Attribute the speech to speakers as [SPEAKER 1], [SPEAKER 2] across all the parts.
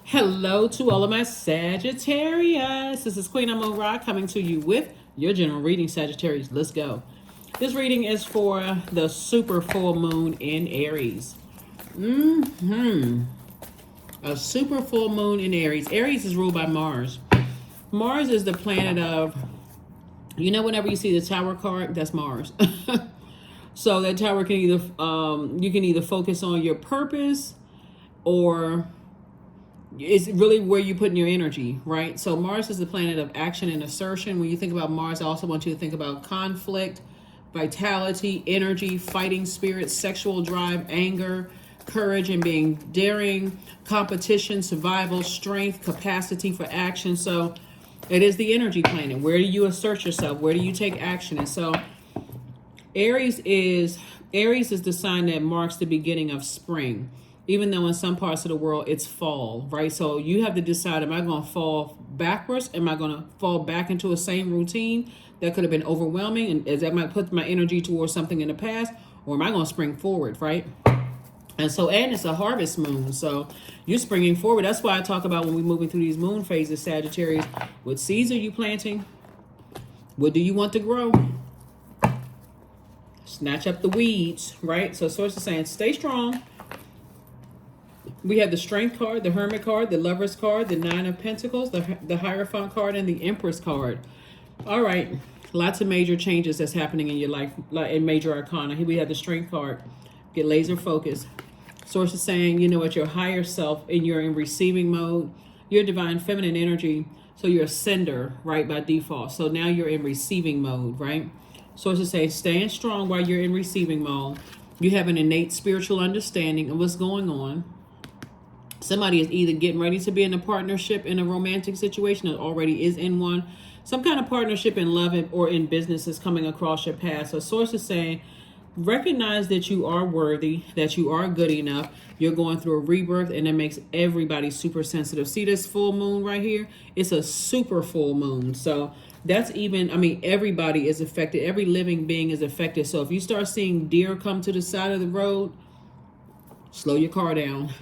[SPEAKER 1] Hello to all of my Sagittarius. This is Queen Amun Ra coming to you with your general reading, Sagittarius. Let's go. This reading is for the super full moon in Aries. A super full moon in Aries. Aries is ruled by Mars. Mars is the planet of, whenever you see the tower card, that's Mars. So that tower can either, you can either focus on your purpose, or it's really where you put in your energy, right? So Mars is the planet of action and assertion. When you think about Mars, I also want you to think about conflict, vitality, energy, fighting spirit, sexual drive, anger, courage and being daring, competition, survival, strength, capacity for action. So it is the energy planet. Where do you assert yourself? Where do you take action? And so Aries is the sign that marks the beginning of spring, even though in some parts of the world it's fall, right? So you have to decide, am I going to fall backwards? Am I going to fall back into a same routine that could have been overwhelming? And is that might put my energy towards something in the past? Or am I going to spring forward, right? And it's a harvest moon. So you're springing forward. That's why I talk about when we're moving through these moon phases, Sagittarius, what seeds are you planting? What do you want to grow? Snatch up the weeds, right? So source is saying, stay strong. We have the Strength card, the Hermit card, the Lovers card, the Nine of Pentacles, the Hierophant card, and the Empress card. All right, lots of major changes that's happening in your life, in major arcana. Here we have the Strength card. Get laser focused. Source is saying, at your higher self, and you're in receiving mode. Your divine feminine energy, so you're a sender, right, by default. So now you're in receiving mode, right? Source is saying, stand strong while you're in receiving mode. You have an innate spiritual understanding of what's going on. Somebody is either getting ready to be in a partnership in a romantic situation or already is in one. Some kind of partnership in love or in business is coming across your path. So source is saying, recognize that you are worthy, that you are good enough. You're going through a rebirth, and it makes everybody super sensitive. See this full moon right here? It's a super full moon. So that's everybody is affected. Every living being is affected. So if you start seeing deer come to the side of the road, slow your car down.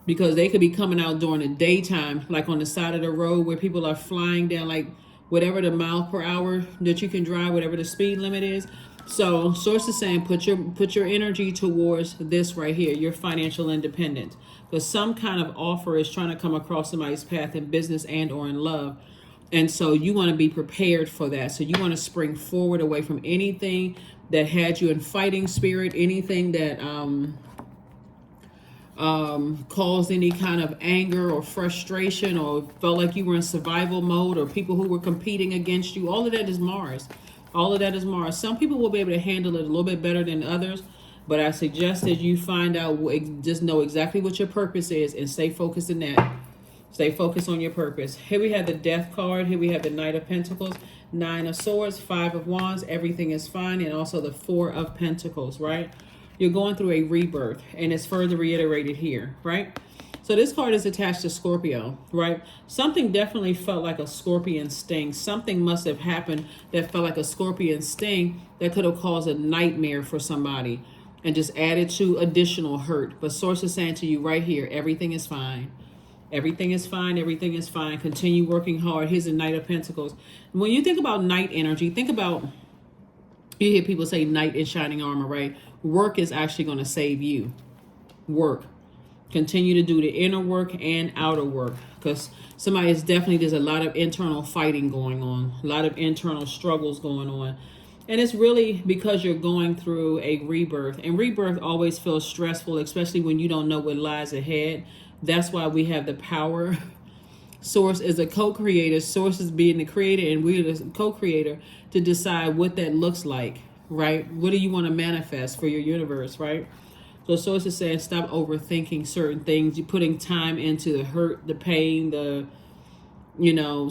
[SPEAKER 1] Because they could be coming out during the daytime, like on the side of the road where people are flying down, like whatever the mile per hour that you can drive, whatever the speed limit is. So source is saying, put your energy towards this right here, your financial independence. Because some kind of offer is trying to come across somebody's path in business and or in love. And so you want to be prepared for that. So you want to spring forward away from anything that had you in fighting spirit, anything that caused any kind of anger or frustration, or felt like you were in survival mode, or people who were competing against you. All of that is Mars. All of that is Mars. Some people will be able to handle it a little bit better than others, but I suggest that you find out, just know exactly what your purpose is and stay focused in that. Stay focused on your purpose. Here we have the Death card. Here we have the Knight of Pentacles, Nine of Swords, Five of Wands. Everything is fine. And also the Four of Pentacles, right? You're going through a rebirth, and it's further reiterated here, right? So this card is attached to Scorpio, right? Something definitely felt like a scorpion sting. Something must have happened that felt like a scorpion sting that could have caused a nightmare for somebody and just added to additional hurt. But source is saying to you right here, everything is fine. Everything is fine. Everything is fine. Continue working hard. Here's the Knight of Pentacles. When you think about night energy, think about, you hear people say knight in shining armor, right? Work is actually going to save you. Work. Continue to do the inner work and outer work, because there's a lot of internal fighting going on, a lot of internal struggles going on. And it's really because you're going through a rebirth, and rebirth always feels stressful, especially when you don't know what lies ahead. That's why we have the power. Source is a co-creator. Source is being the creator, and we're the co-creator to decide what that looks like, right? What do you want to manifest for your universe, right? So source is saying, stop overthinking certain things. You're putting time into the hurt, the pain, the,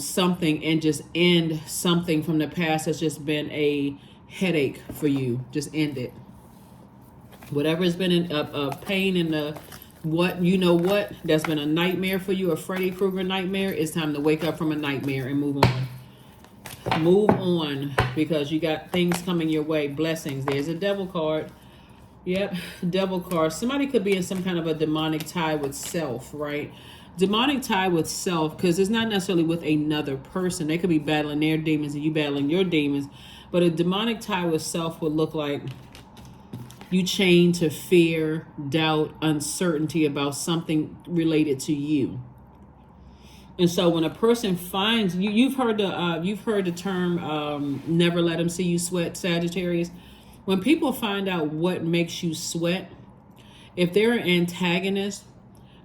[SPEAKER 1] something, and just end something from the past that's just been a headache for you. Just end it. Whatever has been a pain in the that's been a nightmare for you, a Freddy Krueger nightmare. It's time to wake up from a nightmare and move on. Move on, because you got things coming your way. Blessings. There's a Devil card. Yep, devil card. Somebody could be in some kind of a demonic tie with self, right? Demonic tie with self, because it's not necessarily with another person. They could be battling their demons and you battling your demons. But a demonic tie with self would look like you chained to fear, doubt, uncertainty about something related to you. And so when a person finds you, you've heard the term never let them see you sweat, Sagittarius. When people find out what makes you sweat, if they're an antagonist,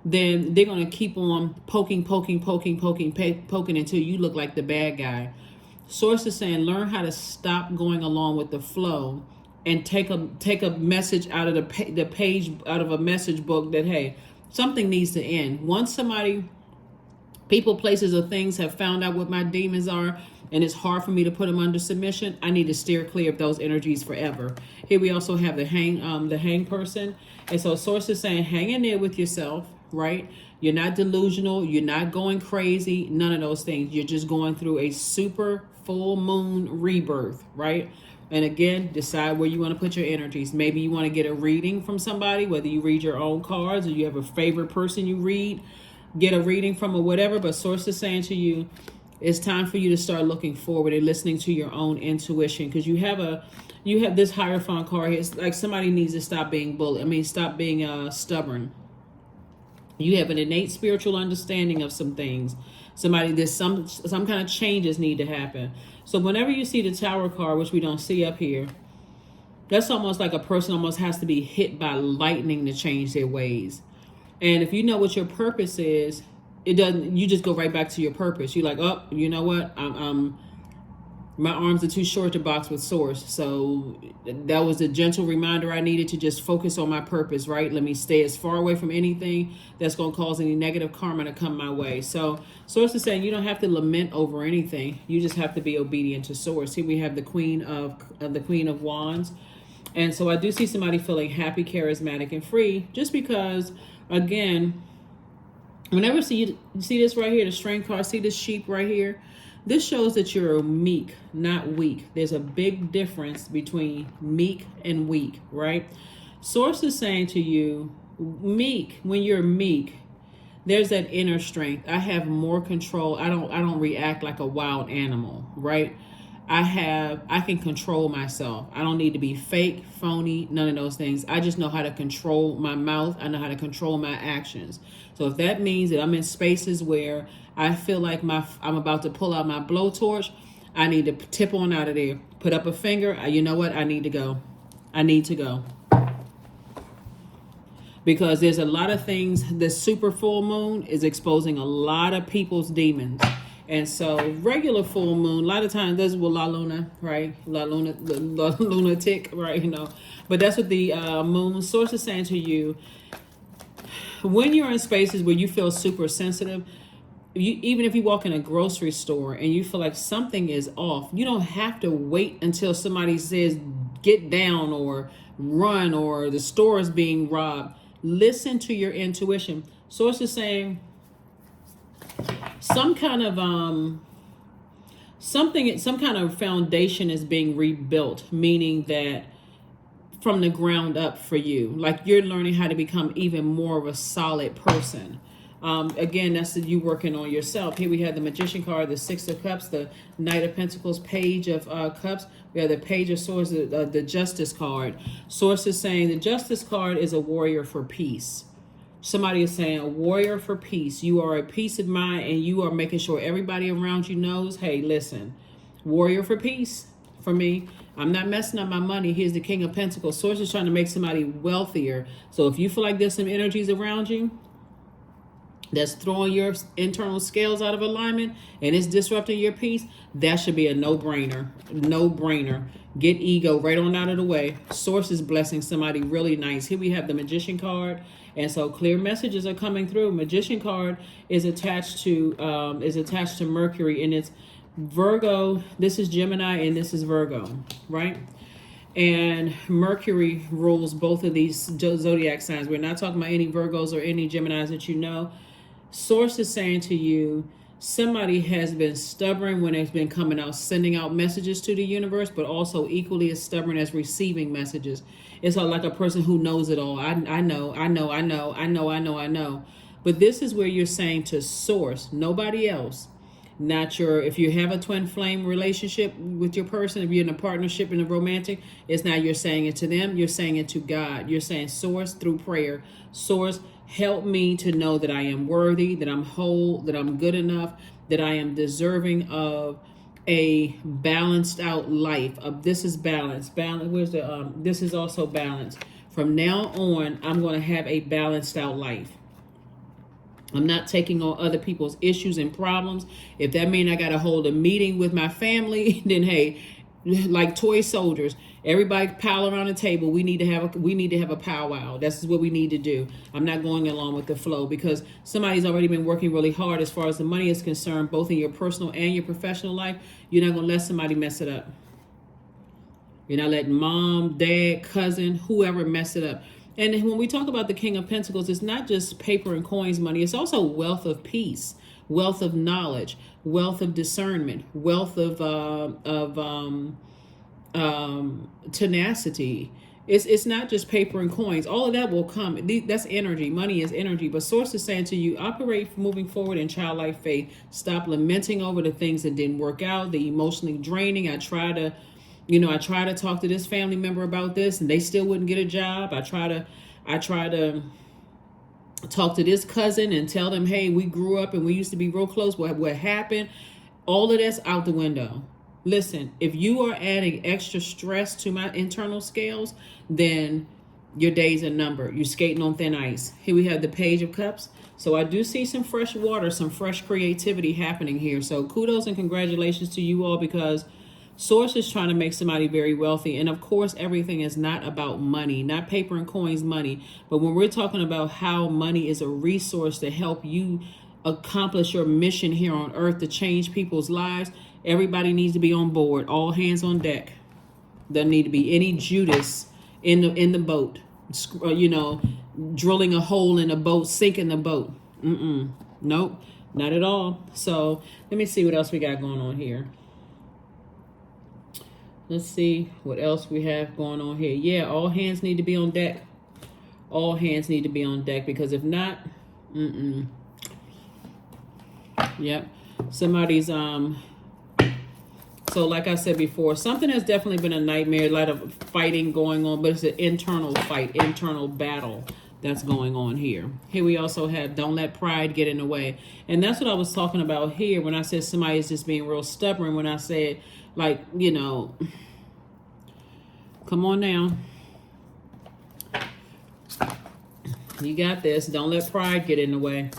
[SPEAKER 1] then they're going to keep on poking until you look like the bad guy. Source is saying learn how to stop going along with the flow and take a message out of the page, out of a message book, that hey, something needs to end. Once people, places, or things have found out what my demons are, and it's hard for me to put them under submission, I need to steer clear of those energies forever. Here we also have the hang person. And so source is saying hang in there with yourself, right? You're not delusional, you're not going crazy, none of those things. You're just going through a super full moon rebirth, right? And again, decide where you want to put your energies. Maybe you want to get a reading from somebody, whether you read your own cards or you have a favorite person you read, get a reading from, or whatever. But source is saying to you, it's time for you to start looking forward and listening to your own intuition, because you have this Hierophant card here. It's like somebody needs to stop being stop being stubborn. You have an innate spiritual understanding of some things. There's some kind of changes need to happen. So whenever you see the Tower card, which we don't see up here, that's almost like a person almost has to be hit by lightning to change their ways. And if you know what your purpose is, you just go right back to your purpose. You're like, oh, you know what? My arms are too short to box with source. So that was a gentle reminder I needed to just focus on my purpose, right? Let me stay as far away from anything that's going to cause any negative karma to come my way. So source is saying you don't have to lament over anything. You just have to be obedient to source. Here we have the Queen of Wands. And so I do see somebody feeling happy, charismatic, and free, just because, again, whenever you see this right here, the Strength card, see this sheep right here? This shows that you're meek, not weak. There's a big difference between meek and weak, right? Source is saying to you, meek, when you're meek, there's that inner strength. I have more control. I don't react like a wild animal, right? I can control myself. I don't need to be fake, phony, none of those things. I just know how to control my mouth. I know how to control my actions. So if that means that I'm in spaces where I feel like I'm about to pull out my blowtorch, I need to tip on out of there, put up a finger. You know what? I need to go. I need to go. Because there's a lot of things. The super full moon is exposing a lot of people's demons. And so regular full moon, a lot of times that's with La Luna, right? La lunatic, right? But that's what the moon source is saying to you. When you're in spaces where you feel super sensitive, even if you walk in a grocery store and you feel like something is off, you don't have to wait until somebody says get down or run or the store is being robbed. Listen to your intuition. Source is saying some kind of foundation is being rebuilt, meaning that from the ground up for you, like you're learning how to become even more of a solid person. Again, that's you working on yourself. Here we have the Magician card, the Six of Cups, the Knight of Pentacles, Page of Cups. We have the Page of Swords, the Justice card. Source is saying the Justice card is a warrior for peace. Somebody is saying a warrior for peace. You are a peace of mind, and you are making sure everybody around you knows, hey, listen, warrior for peace for me. I'm not messing up my money. Here's the King of Pentacles. Source is trying to make somebody wealthier. So if you feel like there's some energies around you that's throwing your internal scales out of alignment and it's disrupting your peace, that should be a no-brainer. No-brainer. Get ego right on out of the way. Source is blessing somebody really nice. Here we have the Magician card. And so clear messages are coming through. Magician card is attached to Mercury, and it's Virgo. This is Gemini and this is Virgo, right? And Mercury rules both of these zodiac signs. We're not talking about any Virgos or any Geminis that you know. Source is saying to you, somebody has been stubborn when it's been coming out, sending out messages to the universe, but also equally as stubborn as receiving messages. It's like a person who knows it all. I know. But this is where you're saying to source, nobody else. Not your, if you have a twin flame relationship with your person, if you're in a partnership in a romantic, it's not you're saying it to them, you're saying it to God. You're saying source through prayer. Source, help me to know that I am worthy, that I'm whole, that I'm good enough, that I am deserving of a balanced out life. This is balance. Balance. Where's the this is also balance. From now on, I'm going to have a balanced out life. I'm not taking on other people's issues and problems. If that means I got to hold a meeting with my family, then hey, like toy soldiers, everybody pile around the table. We need to have a powwow. That's what we need to do. I'm not going along with the flow because somebody's already been working really hard as far as the money is concerned, both in your personal and your professional life. You're not going to let somebody mess it up. You're not letting mom, dad, cousin, whoever mess it up. And when we talk about the King of Pentacles, it's not just paper and coins money. It's also wealth of peace, wealth of knowledge, wealth of discernment, wealth of tenacity. It's not just paper and coins. All of that will come. That's energy. Money is energy. But Source is saying to you, operate moving forward in childlike faith. Stop lamenting over the things that didn't work out, the emotionally draining. I try to talk to this family member about this and they still wouldn't get a job. I try to talk to this cousin and tell them, hey, we grew up and we used to be real close. What happened? All of that's out the window. Listen, if you are adding extra stress to my internal scales, then your days are numbered. You're skating on thin ice. Here we have the Page of Cups. So I do see some fresh water, some fresh creativity happening here. So kudos and congratulations to you all, because Source is trying to make somebody very wealthy. And of course, everything is not about money, not paper and coins money. But when we're talking about how money is a resource to help you accomplish your mission here on earth to change people's lives, everybody needs to be on board. All hands on deck. There need to be any Judas in the boat, drilling a hole in a boat, sinking the boat. Nope, not at all. So let me see what else we got going on here. Let's see what else we have going on here. Yeah, all hands need to be on deck. All hands need to be on deck, because if not, yep. Somebody's so like I said before, something has definitely been a nightmare, a lot of fighting going on, but it's an internal fight, internal battle that's going on here. Here we also have don't let pride get in the way. And that's what I was talking about here when I said somebody is just being real stubborn, when I said, like, come on now. You got this. Don't let pride get in the way.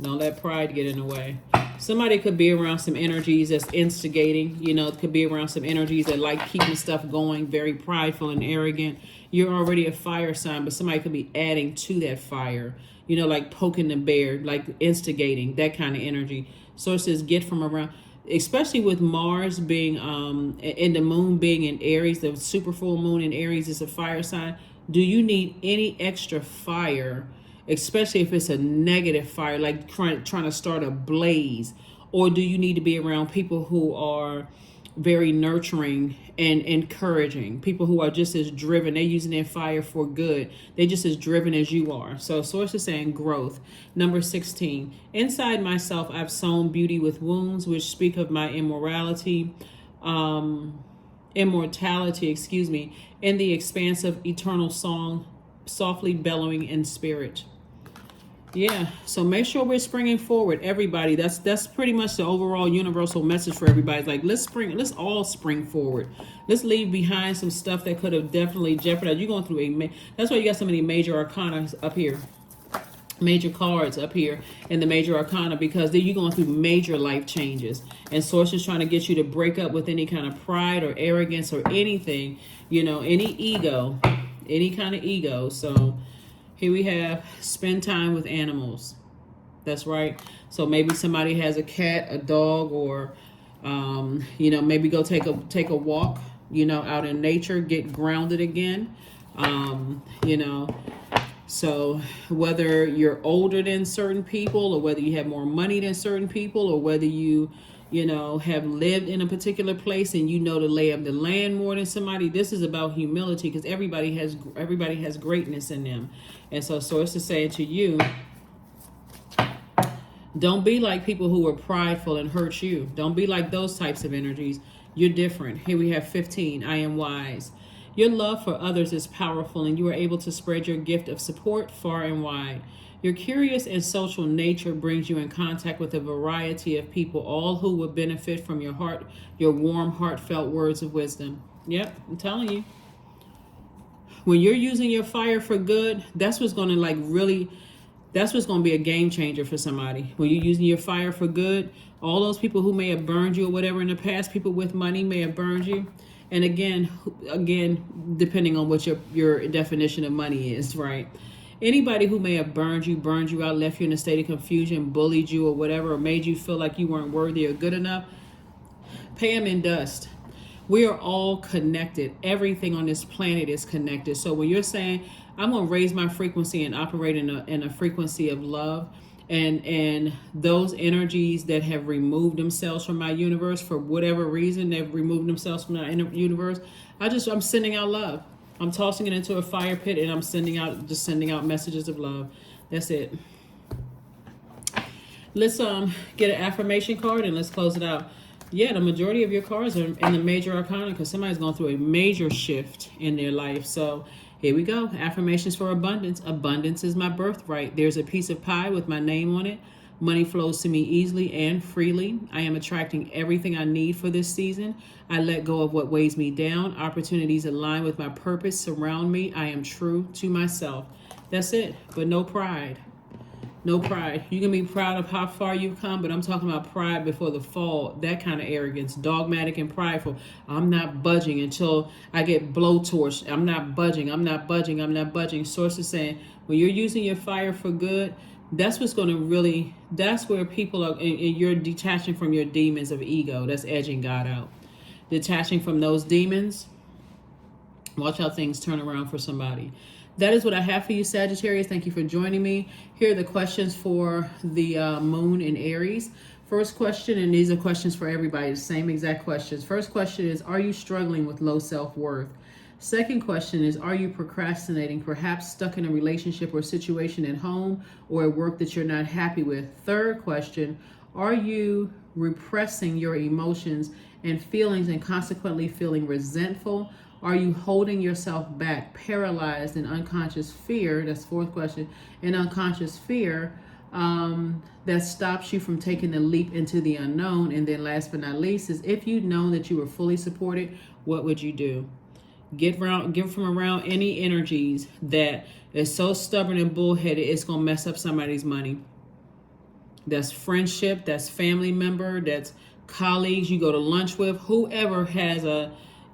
[SPEAKER 1] Don't let pride get in the way. Somebody could be around some energies that's instigating. It could be around some energies that like keeping stuff going, very prideful and arrogant. You're already a fire sign, but somebody could be adding to that fire. Like poking the bear, like instigating, that kind of energy. So it says get from around. Especially with Mars being and the moon being in Aries, the super full moon in Aries is a fire sign. Do you need any extra fire, especially if it's a negative fire, like trying to start a blaze? Or do you need to be around people who are very nurturing and encouraging, people who are just as driven? They're using their fire for good. They're just as driven as you are. So Source is saying growth. Number 16, inside myself I've sown beauty with wounds, which speak of my immortality, in the expanse of eternal song, softly bellowing in spirit. Yeah, so make sure we're springing forward, everybody. That's pretty much the overall universal message for everybody. It's like, let's all spring forward. Let's leave behind some stuff that could have definitely jeopardized. You're going through that's why you got so many major arcana up here, major cards up here in the major arcana, because you're going through major life changes. And Source is trying to get you to break up with any kind of pride or arrogance or anything, any ego, any kind of ego. So here we have spend time with animals. That's right. So maybe somebody has a cat, a dog, or maybe go take a walk, out in nature, get grounded again. So whether you're older than certain people, or whether you have more money than certain people, or whether you know, have lived in a particular place and you know the lay of the land more than somebody, this is about humility, because everybody has greatness in them. And so Source is saying to you, don't be like people who are prideful and hurt you. Don't be like those types of energies. You're different. Here we have 15. I am wise. Your love for others is powerful, and you are able to spread your gift of support far and wide. Your curious and social nature brings you in contact with a variety of people, all who will benefit from your warm, heartfelt words of wisdom. Yep, I'm telling you. When you're using your fire for good, that's what's going to that's what's going to be a game changer for somebody. When you're using your fire for good, all those people who may have burned you or whatever in the past, people with money may have burned you. And again, depending on what your definition of money is, right? Anybody who may have burned you out, left you in a state of confusion, bullied you or whatever, or made you feel like you weren't worthy or good enough, pay them in dust. We are all connected. Everything on this planet is connected. So when you're saying, I'm going to raise my frequency and operate in a frequency of love, and those energies that have removed themselves from my universe for whatever reason, they've removed themselves from my universe, I'm sending out love. I'm tossing it into a fire pit, and I'm sending out messages of love. That's it. Let's get an affirmation card and let's close it out. Yeah, the majority of your cards are in the major arcana, because somebody's going through a major shift in their life. So here we go. Affirmations for abundance. Abundance is my birthright. There's a piece of pie with my name on it. Money flows to me easily and freely. I am attracting everything I need for this season. I let go of what weighs me down. Opportunities align with my purpose surround me. I am true to myself. That's it. But no pride. No pride. You can be proud of how far you've come, but I'm talking about pride before the fall. That kind of arrogance, dogmatic and prideful. I'm not budging until I get blowtorched. I'm not budging. I'm not budging. I'm not budging. Source is saying, when you're using your fire for good, that's what's going to really, that's where people are, and you're detaching from your demons of ego. That's edging God out. Detaching from those demons. Watch how things turn around for somebody. That is what I have for you, Sagittarius. Thank you for joining me. Here are the questions for the moon in Aries. First question, and these are questions for everybody, the same exact questions. First question is, are you struggling with low self-worth? Second question is, are you procrastinating, perhaps stuck in a relationship or situation at home or at work that you're not happy with? Third question, are you repressing your emotions and feelings and consequently feeling resentful? Are you holding yourself back, paralyzed in unconscious fear? That's fourth question. In unconscious fear that stops you from taking the leap into the unknown. And then last but not least is, if you'd known that you were fully supported, what would you do? Get from around any energies that is so stubborn and bullheaded it's going to mess up somebody's money. That's friendship, that's family member, that's colleagues you go to lunch with, whoever has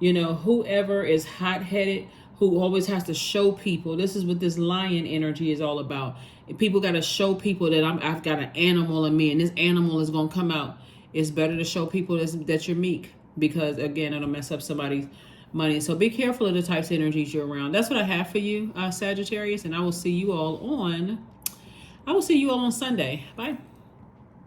[SPEAKER 1] whoever is hot-headed, who always has to show people. This is what this lion energy is all about. People got to show people that I've got an animal in me, and this animal is going to come out. It's better to show people that you're meek, because, again, it'll mess up somebody's money. So be careful of the types of energies you're around. That's what I have for you, Sagittarius, and I will see you all on Sunday. Bye.